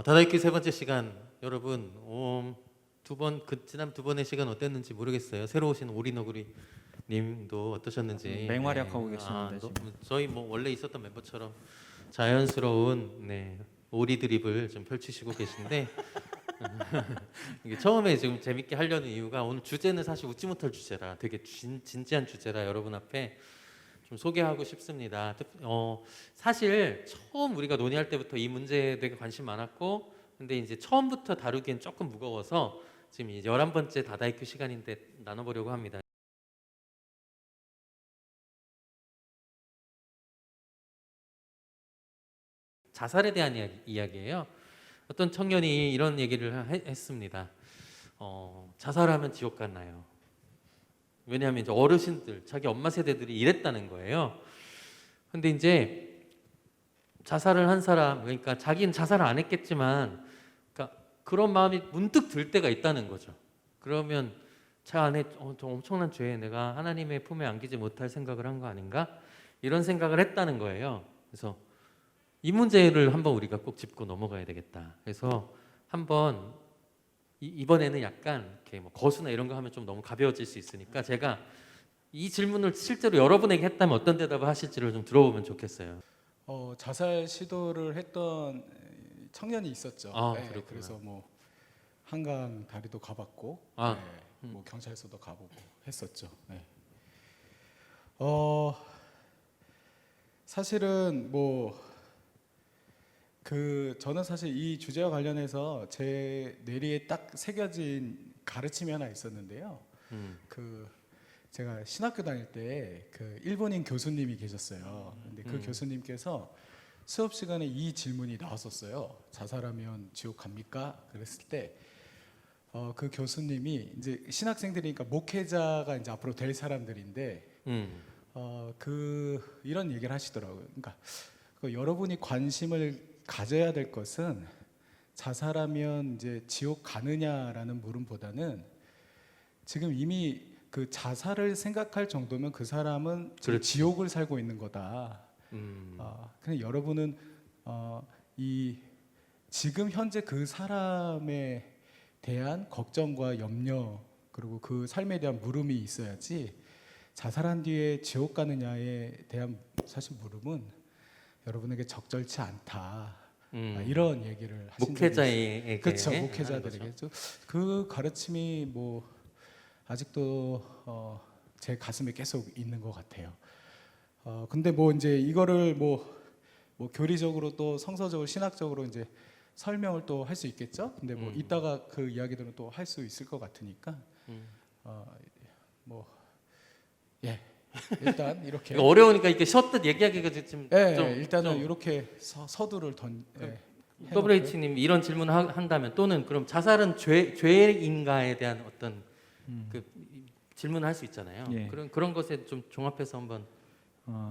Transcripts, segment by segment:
다다익기 세 번째 시간 여러분 지난 두 번의 시간 어땠는지 모르겠어요. 새로 오신 오리너구리 님도 어떠셨는지. 맹활약하고 계시는데 지금. 저희 뭐 원래 있었던 멤버처럼 자연스러운 오리 드립을 좀 펼치시고 계신데 이게 처음에 지금 재밌게 하려는 이유가 오늘 주제는 사실 웃지 못할 주제라 되게 진지한 주제라 여러분 앞에 좀 소개하고 싶습니다. 사실 처음 우리가 논의할 때부터 이 문제에 되게 관심 많았고, 근데 이제 처음부터 다루기엔 조금 무거워서 지금 이제 11번째 다다이큐 시간인데 나눠보려고 합니다. 자살에 대한 이야기예요. 어떤 청년이 이런 얘기를 했습니다. 자살하면 지옥 갔나요? 왜냐하면 이제 어르신들, 자기 엄마 세대들이 이랬다는 거예요. 근데 이제 자살을 한 사람, 그러니까 자기는 자살을 안 했겠지만, 그러니까 그런 마음이 문득 들 때가 있다는 거죠. 그러면 제 안에 저 엄청난 죄에 내가 하나님의 품에 안기지 못할 생각을 한 거 아닌가? 이런 생각을 했다는 거예요. 그래서 이 문제를 한번 우리가 꼭 짚고 넘어가야 되겠다. 그래서 한번 이번에는 약간 이렇게 뭐 거수나 이런 거 하면 좀 너무 가벼워질 수 있으니까 제가 이 질문을 실제로 여러분에게 했다면 어떤 대답을 하실지를 좀 들어보면 좋겠어요. 자살 시도를 했던 청년이 있었죠. 그렇구나. 그래서 뭐 한강 다리도 가봤고, 뭐 경찰서도 가보고 했었죠. 사실은 저는 사실 이 주제와 관련해서 제 뇌리에 딱 새겨진 가르침이 하나 있었는데요. 제가 신학교 다닐 때 일본인 교수님이 계셨어요. 근데 그 교수님께서 수업 시간에 이 질문이 나왔었어요. 자살하면 지옥 갑니까? 그랬을 때 그 교수님이 이제 신학생들이니까 목회자가 이제 앞으로 될 사람들인데 이런 얘기를 하시더라고요. 그러니까 여러분이 관심을 가져야 될 것은 자살하면 이제 지옥 가느냐라는 물음보다는 지금 이미 그 자살을 생각할 정도면 그 사람은 지옥을 살고 있는 거다. 그냥 여러분은 이 지금 현재 그 사람에 대한 걱정과 염려 그리고 그 삶에 대한 물음이 있어야지 자살한 뒤에 지옥 가느냐에 대한 사실 물음은 여러분에게 적절치 않다. 이런 얘기를 하신 목회자에게 그렇죠. 목회자들에게 그 가르침이 뭐 아직도 제 가슴에 계속 있는 것 같아요. 근데 뭐 이제 이거를 뭐 교리적으로 또 성서적으로 신학적으로 이제 설명을 또 할 수 있겠죠. 근데 뭐 이따가 그 이야기들은 또 할 수 있을 것 같으니까 일단 이렇게 어려우니까 이렇게 셔뜻 얘기하기가 좀 일단은 이렇게 서두를 WH님 이런 질문을 한다면 또는 그럼 자살은 죄인가에 대한 어떤 그 질문을 할 수 있잖아요. 예. 그런 것에 좀 종합해서 한번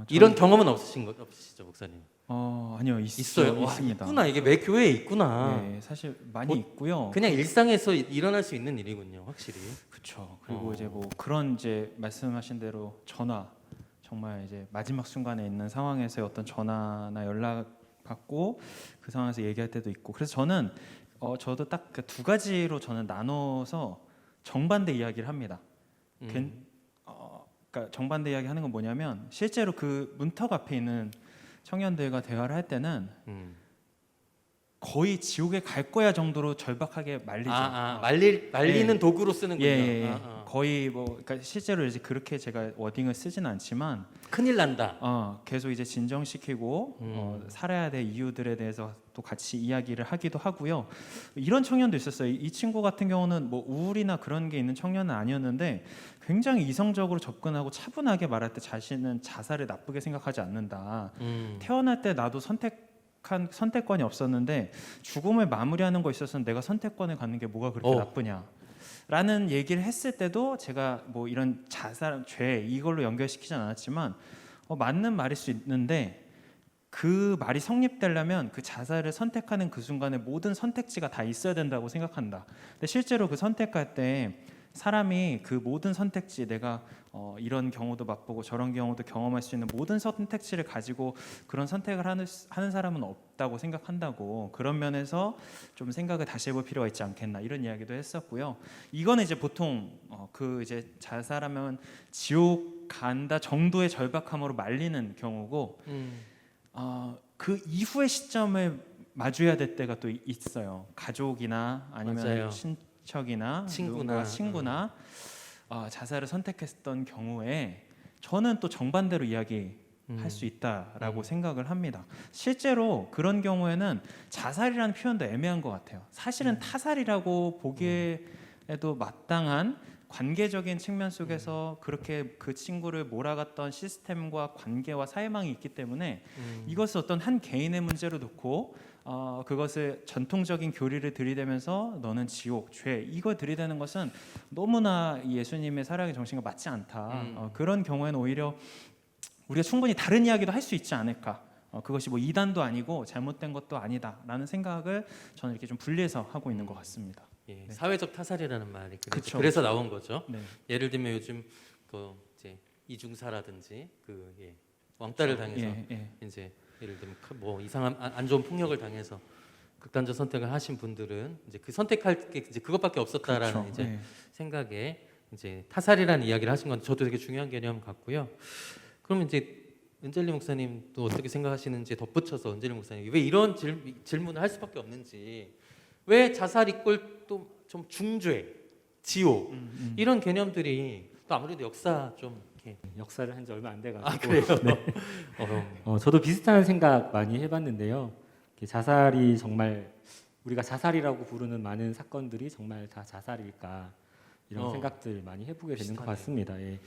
이런 이런 경험은 없으시죠, 목사님? 아니요, 있어요. 있습니다. 있구나. 이게 매 교회에 있구나. 네, 사실 많이 뭐, 있고요. 그냥 일상에서 일어날 수 있는 일이군요, 확실히. 그렇죠. 그리고 이제 뭐 그런 이제 말씀하신 대로 전화, 정말 이제 마지막 순간에 있는 상황에서의 어떤 전화나 연락 받고 그 상황에서 얘기할 때도 있고. 그래서 저는 저도 딱 그 두 가지로 저는 나눠서 정반대 이야기를 합니다. 그러니까 정반대 이야기 하는 건 뭐냐면 실제로 그 문턱 앞에 있는 청년들과 대화를 할 때는 거의 지옥에 갈 거야 정도로 절박하게 말리죠. 말리는 도구로 쓰는군요. 예. 거의 뭐 그러니까 실제로 이제 그렇게 제가 워딩을 쓰지는 않지만 큰일 난다. 계속 이제 진정시키고 살아야 될 이유들에 대해서 또 같이 이야기를 하기도 하고요. 이런 청년도 있었어요. 이 친구 같은 경우는 뭐 우울이나 그런 게 있는 청년은 아니었는데 굉장히 이성적으로 접근하고 차분하게 말할 때 자신은 자살을 나쁘게 생각하지 않는다. 태어날 때 나도 선택권이 없었는데 죽음을 마무리하는 거 있어서는 내가 선택권을 갖는 게 뭐가 그렇게 나쁘냐 라는 얘기를 했을 때도 제가 뭐 이런 자살, 죄 이걸로 연결시키진 않았지만 맞는 말일 수 있는데 그 말이 성립되려면 그 자살을 선택하는 그 순간에 모든 선택지가 다 있어야 된다고 생각한다. 근데 실제로 그 선택할 때 사람이 그 모든 선택지 내가 이런 경우도 맛보고 저런 경우도 경험할 수 있는 모든 선택지를 가지고 그런 선택을 하는 사람은 없다고 생각한다고 그런 면에서 좀 생각을 다시 해볼 필요가 있지 않겠나 이런 이야기도 했었고요. 이거는 이제 보통 그 이제 자살하면 지옥 간다 정도의 절박함으로 말리는 경우고 그 이후의 시점을 마주해야 될 때가 또 있어요. 가족이나 아니면 맞아요. 친척이나 친구나. 친구나 자살을 선택했던 경우에 저는 또 정반대로 이야기할 수 있다라고 생각을 합니다. 실제로 그런 경우에는 자살이라는 표현도 애매한 것 같아요. 사실은 타살이라고 보기에도 마땅한 관계적인 측면 속에서 그렇게 그 친구를 몰아갔던 시스템과 관계와 사회망이 있기 때문에 이것을 어떤 한 개인의 문제로 놓고 그것을 전통적인 교리를 들이대면서 너는 지옥, 죄 이거 들이대는 것은 너무나 예수님의 사랑의 정신과 맞지 않다. 그런 경우에는 오히려 우리가 충분히 다른 이야기도 할 수 있지 않을까. 그것이 뭐 이단도 아니고 잘못된 것도 아니다라는 생각을 저는 이렇게 좀 분리해서 하고 있는 것 같습니다. 예, 네. 사회적 타살이라는 말이 그쵸, 그래서 그쵸. 나온 거죠. 네. 예를 들면 요즘 그 이제 이중사라든지 왕따를 당해서 이제 예를 들면 뭐 이상한 안 좋은 폭력을 당해서 극단적 선택을 하신 분들은 이제 그 선택할 게 이제 그것밖에 없었다라는 그렇죠. 이제 네. 생각에 이제 타살이라는 이야기를 하신 건 저도 되게 중요한 개념 같고요. 그러면 이제 은젤리 목사님도 어떻게 생각하시는지 덧붙여서 은젤리 목사님 왜 이런 질문을 할 수밖에 없는지 왜 자살 이꼴 또 좀 중죄, 지옥 이런 개념들이 또 아무래도 역사 좀 이렇게 역사를 한 지 얼마 안 돼가지고 그래요? 네. 저도 비슷한 생각 많이 해봤는데요. 이렇게 자살이 정말 우리가 자살이라고 부르는 많은 사건들이 정말 다 자살일까 이런 생각들 많이 해보게 되는 것 비슷하네요. 같습니다. 예.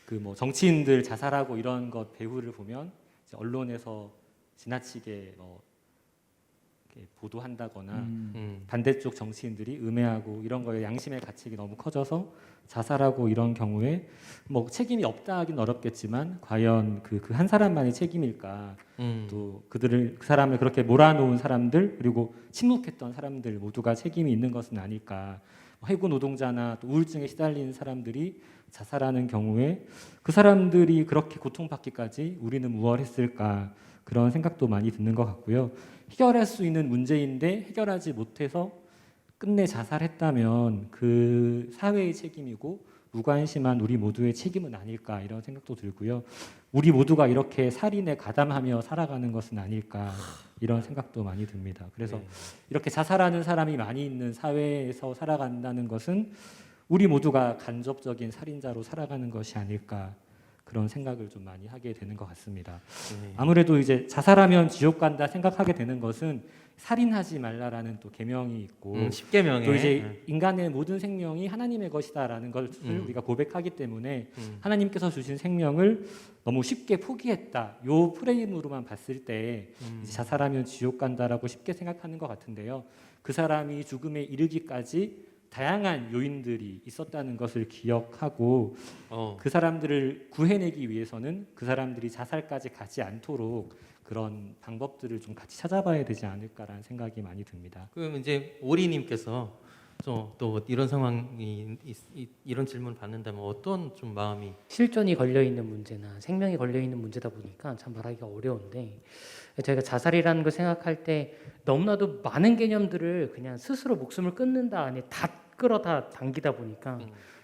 그 뭐 정치인들 자살하고 이런 것 배후를 보면 이제 언론에서 지나치게 이렇게 보도한다거나 반대쪽 정치인들이 음해하고 이런 거에 양심의 가책이 너무 커져서 자살하고 이런 경우에 뭐 책임이 없다 하긴 어렵겠지만 과연 그 한 사람만이 책임일까? 또 그 사람을 그렇게 몰아놓은 사람들 그리고 침묵했던 사람들 모두가 책임이 있는 것은 아닐까? 해고 노동자나 또 우울증에 시달린 사람들이 자살하는 경우에 그 사람들이 그렇게 고통받기까지 우리는 무얼 했을까? 그런 생각도 많이 드는 것 같고요. 해결할 수 있는 문제인데 해결하지 못해서 끝내 자살했다면 그 사회의 책임이고 무관심한 우리 모두의 책임은 아닐까 이런 생각도 들고요. 우리 모두가 이렇게 살인에 가담하며 살아가는 것은 아닐까 이런 생각도 많이 듭니다. 그래서 네. 이렇게 자살하는 사람이 많이 있는 사회에서 살아간다는 것은 우리 모두가 간접적인 살인자로 살아가는 것이 아닐까 그런 생각을 좀 많이 하게 되는 것 같습니다. 네. 아무래도 이제 자살하면 지옥 간다 생각하게 되는 것은 살인하지 말라라는 또 계명이 있고 10계명에 또 이제 인간의 모든 생명이 하나님의 것이다라는 것을 우리가 고백하기 때문에 하나님께서 주신 생명을 너무 쉽게 포기했다. 요 프레임으로만 봤을 때 이제 자살하면 지옥 간다라고 쉽게 생각하는 것 같은데요. 그 사람이 죽음에 이르기까지 다양한 요인들이 있었다는 것을 기억하고 그 사람들을 구해내기 위해서는 그 사람들이 자살까지 가지 않도록 그런 방법들을 좀 같이 찾아봐야 되지 않을까라는 생각이 많이 듭니다. 그럼 이제 오리님께서 또 이런 상황이 이런 질문을 받는다면 어떤 좀 마음이 실존이 걸려 있는 문제나 생명이 걸려 있는 문제다 보니까 참 말하기가 어려운데 저희가 자살이라는 걸 생각할 때 너무나도 많은 개념들을 그냥 스스로 목숨을 끊는다 안에 다 끌어다 당기다 보니까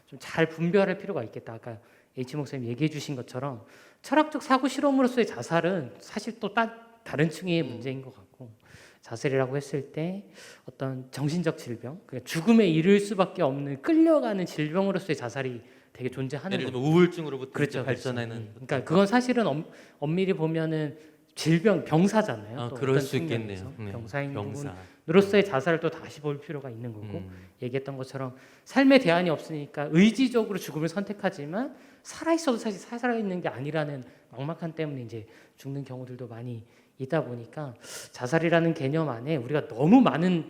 좀 잘 분별할 필요가 있겠다. 아까 H 목사님 얘기해 주신 것처럼 철학적 사고 실험으로서의 자살은 사실 또 다른 층의 문제인 것 같고 자살이라고 했을 때 어떤 정신적 질병, 그러니까 죽음에 이를 수밖에 없는 끌려가는 질병으로서의 자살이 되게 존재하는 예를 거죠. 들면 우울증으로부터 그렇죠, 이제 발전하는 그렇죠. 그러니까 그건 사실은 엄밀히 보면은 병사잖아요. 또 그럴 어떤 수 있겠네요. 측면에서. 네. 병사인 병사. 부분으로서의 자살을 또 다시 볼 필요가 있는 거고 얘기했던 것처럼 삶의 대안이 없으니까 의지적으로 죽음을 선택하지만 살아 있어도 사실 살아있는 게 아니라는 막막한 때문에 이제 죽는 경우들도 많이 있다 보니까 자살이라는 개념 안에 우리가 너무 많은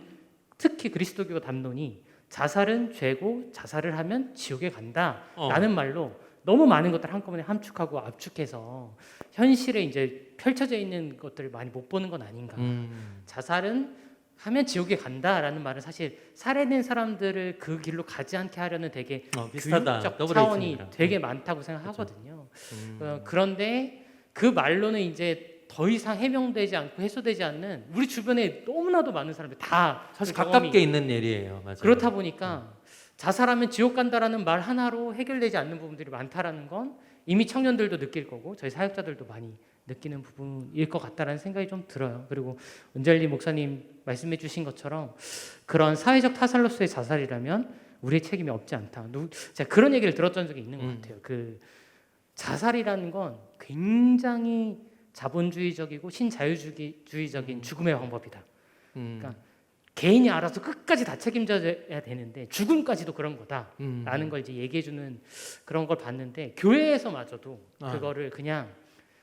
특히 그리스도교 담론이 자살은 죄고 자살을 하면 지옥에 간다라는 말로 너무 많은 것들을 한꺼번에 함축하고 압축해서 현실에 이제 펼쳐져 있는 것들을 많이 못 보는 건 아닌가. 자살은 하면 지옥에 간다라는 말은 사실 살해된 사람들을 그 길로 가지 않게 하려는 되게 비슷하다. 교육적 더블 차원이 H입니다. 되게 많다고 생각하거든요. 음. 그런데 그 말로는 이제 더 이상 해명되지 않고 해소되지 않는 우리 주변에 너무나도 많은 사람들이 다 사실 그 경험이 가깝게 있는 예리예요. 맞아요. 그렇다 보니까 자살하면 지옥 간다라는 말 하나로 해결되지 않는 부분들이 많다라는 건 이미 청년들도 느낄 거고 저희 사역자들도 많이 느끼는 부분일 것 같다라는 생각이 좀 들어요. 그리고 은젤리 목사님 말씀해 주신 것처럼 그런 사회적 타살로서의 자살이라면 우리의 책임이 없지 않다. 제가 그런 얘기를 들었던 적이 있는 것 같아요. 그 자살이라는 건 굉장히 자본주의적이고 신자유주의적인 죽음의 방법이다. 그러니까 개인이 알아서 끝까지 다 책임져야 되는데 죽음까지도 그런 거다라는 걸 이제 얘기해주는 그런 걸 봤는데 교회에서마저도 그거를 그냥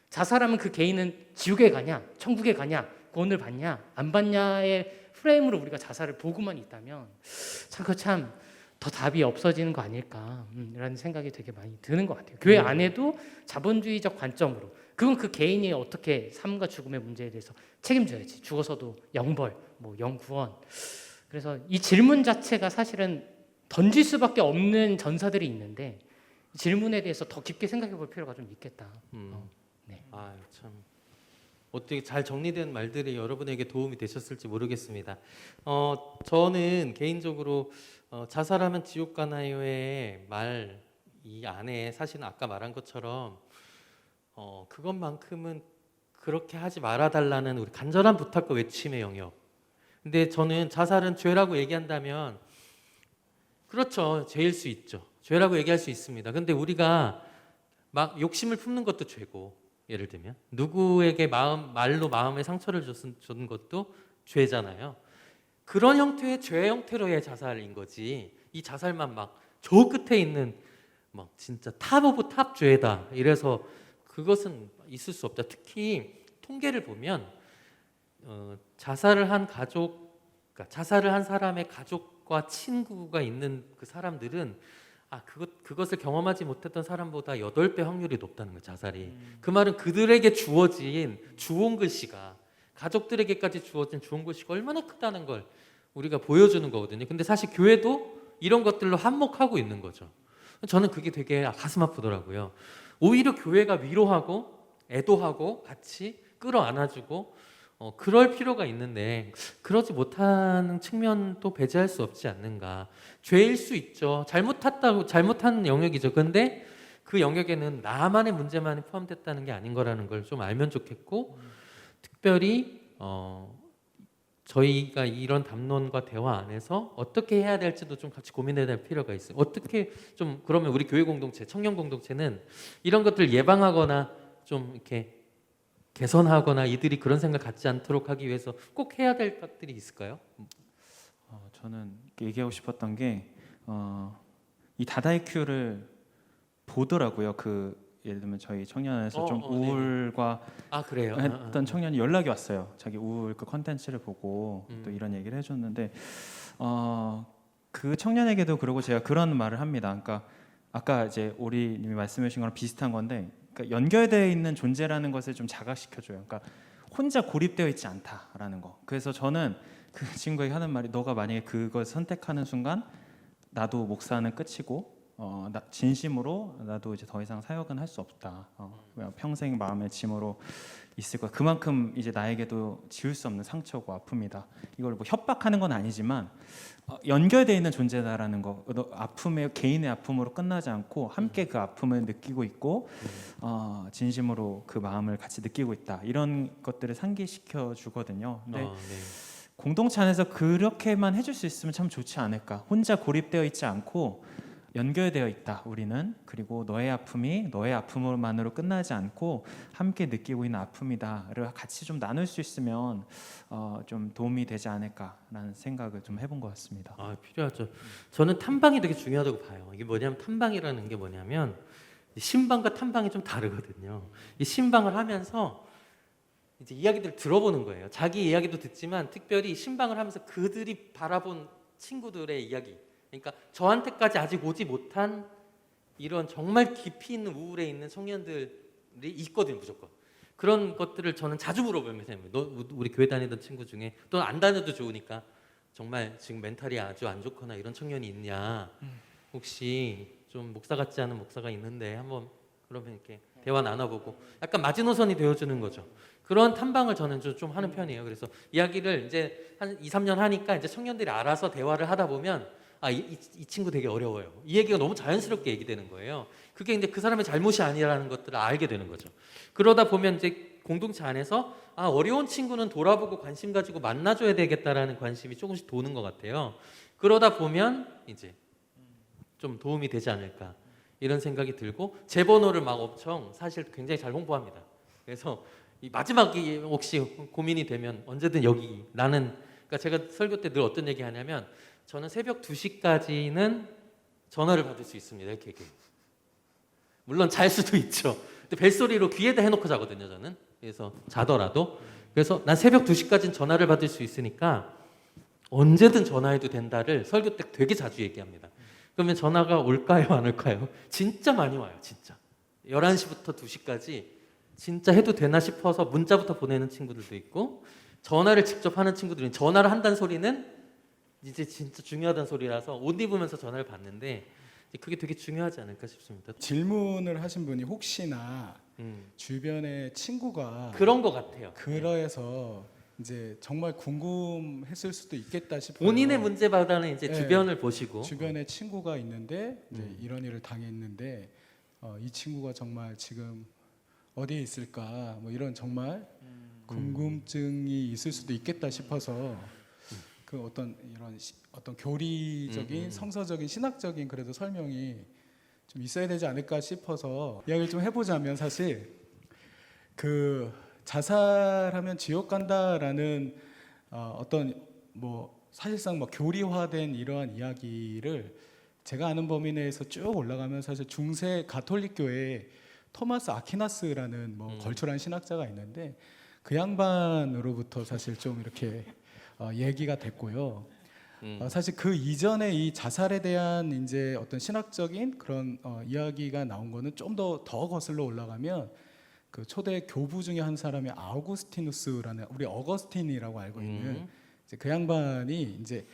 자살하면 그 개인은 지옥에 가냐 천국에 가냐 구원을 받냐 안 받냐의 프레임으로 우리가 자살을 보고만 있다면 참 더 답이 없어지는 거 아닐까라는 생각이 되게 많이 드는 것 같아요. 교회 안에도 자본주의적 관점으로 그건 그 개인이 어떻게 삶과 죽음의 문제에 대해서 책임져야지. 죽어서도 영벌, 뭐 영구원. 그래서 이 질문 자체가 사실은 던질 수밖에 없는 전사들이 있는데 이 질문에 대해서 더 깊게 생각해 볼 필요가 좀 있겠다. 네. 아, 참 어떻게 잘 정리된 말들이 여러분에게 도움이 되셨을지 모르겠습니다. 저는 개인적으로 자살하면 지옥 가나요의 말 이 안에 사실은 아까 말한 것처럼 그것만큼은 그렇게 하지 말아달라는 우리 간절한 부탁과 외침의 영역. 근데 저는 자살은 죄라고 얘기한다면 그렇죠, 죄일 수 있죠. 죄라고 얘기할 수 있습니다. 근데 우리가 막 욕심을 품는 것도 죄고, 예를 들면 누구에게 말로 마음에 상처를 준 것도 죄잖아요. 그런 형태의 죄 형태로의 자살인 거지. 이 자살만 막 저 끝에 있는 막 진짜 탑 오브 탑 죄다 이래서 그것은 있을 수 없다. 특히 통계를 보면 자살을 한 가족, 그러니까 자살을 한 사람의 가족과 친구가 있는 그 사람들은 그것을 경험하지 못했던 사람보다 8배 확률이 높다는 거예요. 자살이. 그 말은 그들에게 주어진 주온 글씨가 가족들에게까지 주어진 주온 글씨가 얼마나 크다는 걸 우리가 보여주는 거거든요. 근데 사실 교회도 이런 것들로 한몫하고 있는 거죠. 저는 그게 되게 가슴 아프더라고요. 오히려 교회가 위로하고 애도하고 같이 끌어안아주고 그럴 필요가 있는데 그러지 못하는 측면도 배제할 수 없지 않는가. 죄일 수 있죠. 잘못한 영역이죠. 근데 그 영역에는 나만의 문제만이 포함됐다는 게 아닌 거라는 걸 좀 알면 좋겠고 특별히 저희가 이런 담론과 대화 안에서 어떻게 해야 될지도 좀 같이 고민해야 될 필요가 있어요. 어떻게 좀 그러면 우리 교회 공동체, 청년 공동체는 이런 것들 예방하거나 좀 이렇게 개선하거나 이들이 그런 생각 갖지 않도록 하기 위해서 꼭 해야 될 것들이 있을까요? 저는 얘기하고 싶었던 게 이 다다이큐를 보더라고요. 예를 들면 저희 청년에서 좀 우울과 그래요? 했던 청년이 연락이 왔어요. 자기 우울 그 컨텐츠를 보고 또 이런 얘기를 해줬는데 그 청년에게도 그러고 제가 그런 말을 합니다. 그러니까 아까 이제 오리님이 말씀해주신 거랑 비슷한 건데 그러니까 연결되어 있는 존재라는 것을 좀 자각시켜줘요. 그러니까 혼자 고립되어 있지 않다라는 거. 그래서 저는 그 친구에게 하는 말이 너가 만약에 그걸 선택하는 순간 나도 목사는 끝이고 진심으로 나도 이제 더 이상 사역은 할 수 없다. 평생 마음의 짐으로 있을 거야. 그만큼 이제 나에게도 지울 수 없는 상처고 아픔이다. 이걸 뭐 협박하는 건 아니지만 연결되어 있는 존재다라는 거. 아픔의 개인의 아픔으로 끝나지 않고 함께 그 아픔을 느끼고 있고 진심으로 그 마음을 같이 느끼고 있다. 이런 것들을 상기시켜 주거든요. 근데 공동체 안에서 그렇게만 해줄 수 있으면 참 좋지 않을까. 혼자 고립되어 있지 않고 연결되어 있다. 우리는 그리고 너의 아픔이 너의 아픔만으로 끝나지 않고 함께 느끼고 있는 아픔이다를 같이 좀 나눌 수 있으면 좀 도움이 되지 않을까라는 생각을 좀 해본 것 같습니다. 필요하죠. 저는 탐방이 되게 중요하다고 봐요. 이게 뭐냐면 탐방이라는 게 뭐냐면 신방과 탐방이 좀 다르거든요. 이 신방을 하면서 이제 이야기들을 들어보는 거예요. 자기 이야기도 듣지만 특별히 신방을 하면서 그들이 바라본 친구들의 이야기. 그러니까 저한테까지 아직 오지 못한 이런 정말 깊이 있는 우울에 있는 청년들이 있거든요, 무조건. 그런 것들을 저는 자주 물어보면서 너 우리 교회 다니던 친구 중에 또 안 다녀도 좋으니까 정말 지금 멘탈이 아주 안 좋거나 이런 청년이 있냐, 혹시 좀 목사 같지 않은 목사가 있는데 한번 그러면 이렇게 대화 나눠보고 약간 마지노선이 되어주는 거죠. 그런 탐방을 저는 좀 하는 편이에요. 그래서 이야기를 이제 한 2, 3년 하니까 이제 청년들이 알아서 대화를 하다 보면 이 친구 되게 어려워요. 이 얘기가 너무 자연스럽게 얘기되는 거예요. 그게 이제 그 사람의 잘못이 아니라는 것들을 알게 되는 거죠. 그러다 보면 이제 공동체 안에서 어려운 친구는 돌아보고 관심 가지고 만나줘야 되겠다라는 관심이 조금씩 도는 것 같아요. 그러다 보면 이제 좀 도움이 되지 않을까 이런 생각이 들고, 제 번호를 막 엄청 사실 굉장히 잘 홍보합니다. 그래서 이 마지막이 혹시 고민이 되면 언제든 여기 나는, 그러니까 제가 설교 때 늘 어떤 얘기 하냐면 저는 새벽 2시까지는 전화를 받을 수 있습니다. 이렇게 얘기해요. 물론 잘 수도 있죠. 근데 벨소리로 귀에다 해놓고 자거든요, 저는. 그래서 자더라도. 그래서 난 새벽 2시까지는 전화를 받을 수 있으니까 언제든 전화해도 된다를 설교 때 되게 자주 얘기합니다. 그러면 전화가 올까요, 안 올까요? 진짜 많이 와요, 진짜. 11시부터 2시까지 진짜 해도 되나 싶어서 문자부터 보내는 친구들도 있고, 전화를 직접 하는 친구들은, 전화를 한다는 소리는 이제 진짜 중요하다는 소리라서 옷 입으면서 전화를 받는데 그게 되게 중요하지 않을까 싶습니다. 질문을 하신 분이 혹시나 주변에 친구가 그런 것 같아요. 그러해서 이제 정말 궁금했을 수도 있겠다 싶어요. 본인의 문제보다는 이제 네. 주변을 보시고. 주변에 친구가 있는데 이제 이런 일을 당했는데 이 친구가 정말 지금 어디에 있을까, 뭐 이런 정말 궁금증이 있을 수도 있겠다 싶어서 그 어떤 이런 어떤 교리적인 성서적인 신학적인 그래도 설명이 좀 있어야 되지 않을까 싶어서 이야기를 좀 해보자면, 사실 그 자살하면 지옥 간다라는 어떤 뭐 사실상 뭐 교리화된 이러한 이야기를 제가 아는 범위 내에서 쭉 올라가면 사실 중세 가톨릭 교회에 토마스 아퀴나스라는 뭐 걸출한 신학자가 있는데 그 양반으로부터 사실 좀 이렇게 얘기가 됐고요. 사실 그 이전에 이 자살에 대한 이제 어떤 신학적인 그런 이야기가 나온 거는 좀 더 거슬러 올라가면 그 초대 교부 중에 한 사람이 아우구스티누스라는, 우리 어거스틴이라고 알고 있는 이제 그 양반이 이제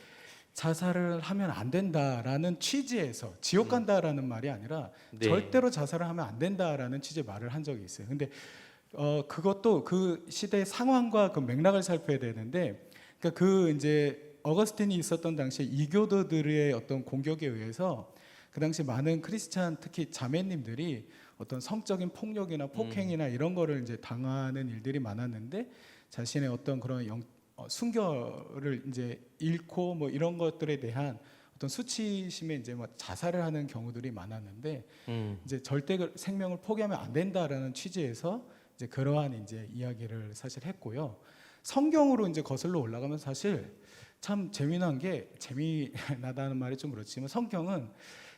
자살을 하면 안 된다라는 취지에서 지옥 간다라는 말이 아니라 네. 절대로 자살을 하면 안 된다라는 취지의 말을 한 적이 있어요. 근데 그것도 그 시대의 상황과 그 맥락을 살펴야 되는데, 그러니까 그 이제 어거스틴이 있었던 당시에 이교도들의 어떤 공격에 의해서 그 당시 많은 크리스찬 특히 자매님들이 어떤 성적인 폭력이나 폭행이나 이런 거를 이제 당하는 일들이 많았는데 자신의 어떤 그런 순결을 이제 잃고 뭐 이런 것들에 대한 어떤 수치심에 이제 뭐 자살을 하는 경우들이 많았는데 이제 절대 생명을 포기하면 안 된다라는 취지에서 이제 그러한 이제 이야기를 사실 했고요. 성경으로 이제 거슬러 올라가면 사실 참 재미난 게, 재미나다는 말이 좀 그렇지만 성경은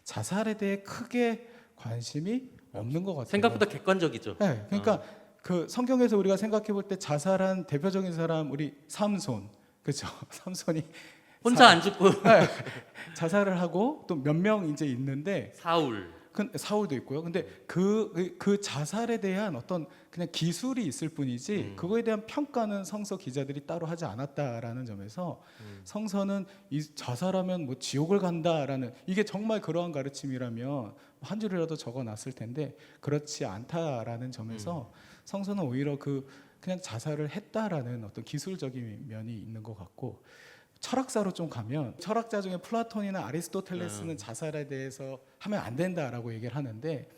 자살에 대해 크게 관심이 없는 것 같아요. 생각보다 객관적이죠. 네, 그러니까 그 성경에서 우리가 생각해 볼 때 자살한 대표적인 사람 우리 삼손, 그렇죠? 삼손이 혼자 안 죽고 네, 자살을 하고 또 몇 명 이제 있는데 사울. 사울도 있고요. 근데 그 자살에 대한 어떤 그냥 기술이 있을 뿐이지 그거에 대한 평가는 성서 기자들이 따로 하지 않았다라는 점에서 성서는 이 자살하면 뭐 지옥을 간다라는, 이게 정말 그러한 가르침이라면 한 줄이라도 적어놨을 텐데 그렇지 않다라는 점에서 성서는 오히려 그냥 자살을 했다라는 어떤 기술적인 면이 있는 것 같고, 철학사로 좀 가면 철학자 중에 플라톤이나 아리스토텔레스는 자살에 대해서 하면 안 된다라고 얘기를 하는데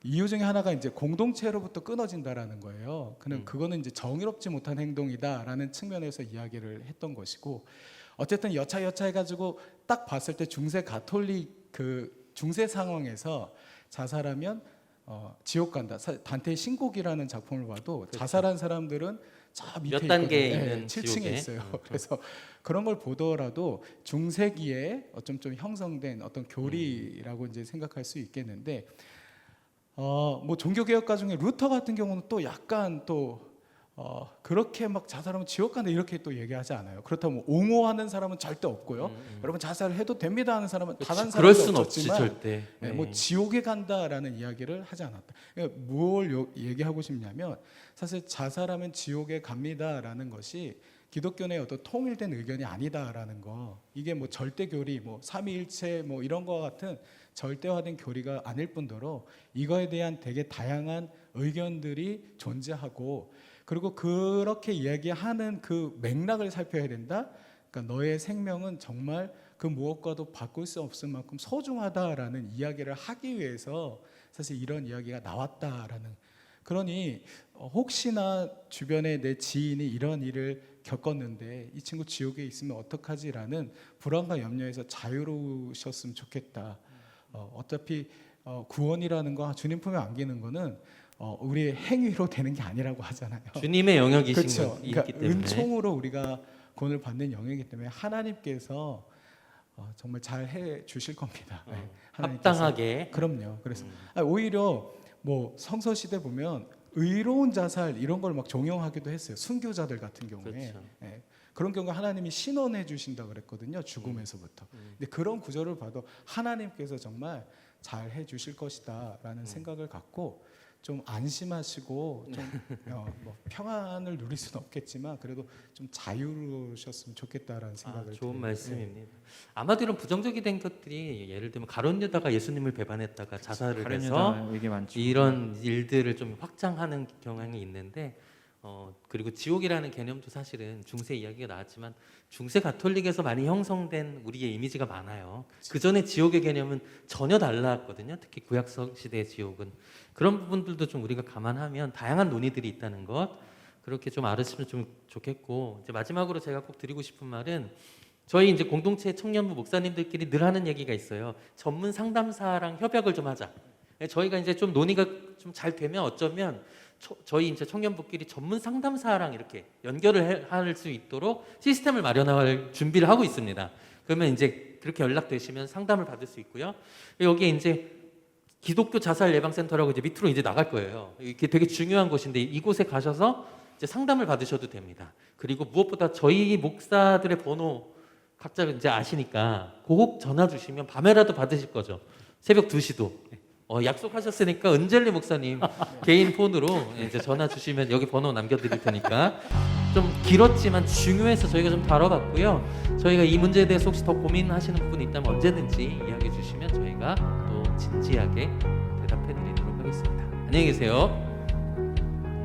이유 중에 하나가 이제 공동체로부터 끊어진다라는 거예요. 그거는 이제 정의롭지 못한 행동이다라는 측면에서 이야기를 했던 것이고, 어쨌든 여차 해가지고 딱 봤을 때 중세 가톨릭 그 중세 상황에서 자살하면 지옥 간다. 단테의 신곡이라는 작품을 봐도 그렇죠. 자살한 사람들은 저 밑에 몇 단계에 있거든요. 있는 7층에 지옥에. 있어요. 그래서 그런 걸 보더라도 중세기에 좀 형성된 어떤 교리라고 이제 생각할 수 있겠는데, 뭐 종교개혁가 중에 루터 같은 경우는 또 약간 또 그렇게 막 자살하면 지옥 간다 이렇게 또 얘기하지 않아요. 그렇다면 옹호하는 사람은 절대 없고요. 여러분 자살을 해도 됩니다 하는 사람은 단 한 그럴 사람도 수는 없지 없었지만 절대. 네, 뭐 지옥에 간다라는 이야기를 하지 않았다. 그러니까 뭘 얘기하고 싶냐면 사실 자살하면 지옥에 갑니다라는 것이 기독교 내 어떤 통일된 의견이 아니다라는 거. 이게 뭐 절대 교리, 뭐 삼위일체 뭐 이런 거와 같은 절대화된 교리가 아닐 뿐더러 이거에 대한 되게 다양한 의견들이 존재하고 그리고 그렇게 이야기하는 그 맥락을 살펴야 된다. 그러니까 너의 생명은 정말 그 무엇과도 바꿀 수 없을 만큼 소중하다라는 이야기를 하기 위해서 사실 이런 이야기가 나왔다라는. 그러니 혹시나 주변에 내 지인이 이런 일을 겪었는데 이 친구 지옥에 있으면 어떡하지라는 불안과 염려에서 자유로우셨으면 좋겠다. 어차피 구원이라는 거 주님 품에 안기는 거는 우리의 행위로 되는 게 아니라고 하잖아요. 주님의 영역이신 그렇죠. 것 그러니까 있기 때문에 은총으로 우리가 구원을 받는 영역이기 때문에 하나님께서 정말 잘 해 주실 겁니다. 네. 하나님께서. 합당하게. 그럼요. 그래서 오히려 뭐 성서 시대 보면 의로운 자살 이런 걸 막 종용하기도 했어요. 순교자들 같은 경우에. 그렇죠. 예. 그런 경우에 하나님이 신원해 주신다 그랬거든요. 죽음에서부터. 근데 그런 구절을 봐도 하나님께서 정말 잘 해 주실 것이다라는 생각을 갖고 좀 안심하시고 좀 뭐 평안을 누릴 수는 없겠지만 그래도 좀 자유로우셨으면 좋겠다라는 생각을 좋은 드려요. 말씀입니다. 아마도 이런 부정적이 된 것들이 예를 들면 가룟 유다가 예수님을 배반했다가 자살을 가룟 해서 유다 얘기 많죠. 이런 일들을 좀 확장하는 경향이 있는데 그리고 지옥이라는 개념도 사실은 중세 이야기가 나왔지만 중세 가톨릭에서 많이 형성된 우리의 이미지가 많아요. 그 전에 지옥의 개념은 전혀 달랐거든요. 특히 구약 시대의 지옥은 그런 부분들도 좀 우리가 감안하면 다양한 논의들이 있다는 것 그렇게 좀 알으시면 좀 좋겠고 이제 마지막으로 제가 꼭 드리고 싶은 말은 저희 이제 공동체 청년부 목사님들끼리 늘 하는 얘기가 있어요. 전문 상담사랑 협약을 좀 하자. 저희가 이제 좀 논의가 좀 잘 되면 어쩌면 저희 이제 청년부끼리 전문 상담사랑 이렇게 연결을 할 수 있도록 시스템을 마련할 준비를 하고 있습니다. 그러면 이제 그렇게 연락되시면 상담을 받을 수 있고요. 여기에 이제 기독교 자살 예방센터라고 이제 밑으로 이제 나갈 거예요. 이게 되게 중요한 곳인데 이곳에 가셔서 이제 상담을 받으셔도 됩니다. 그리고 무엇보다 저희 목사들의 번호 각자 이제 아시니까 꼭 전화 주시면 밤에라도 받으실 거죠. 새벽 2시도. 약속하셨으니까 은젤리 목사님 개인 폰으로 이제 전화 주시면 여기 번호 남겨드릴 테니까 좀 길었지만 중요해서 저희가 좀 다뤄봤고요. 저희가 이 문제에 대해서 혹시 더 고민하시는 부분이 있다면 언제든지 이야기해 주시면 저희가 또 진지하게 대답해 드리도록 하겠습니다. 안녕히 계세요.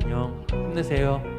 안녕. 힘내세요.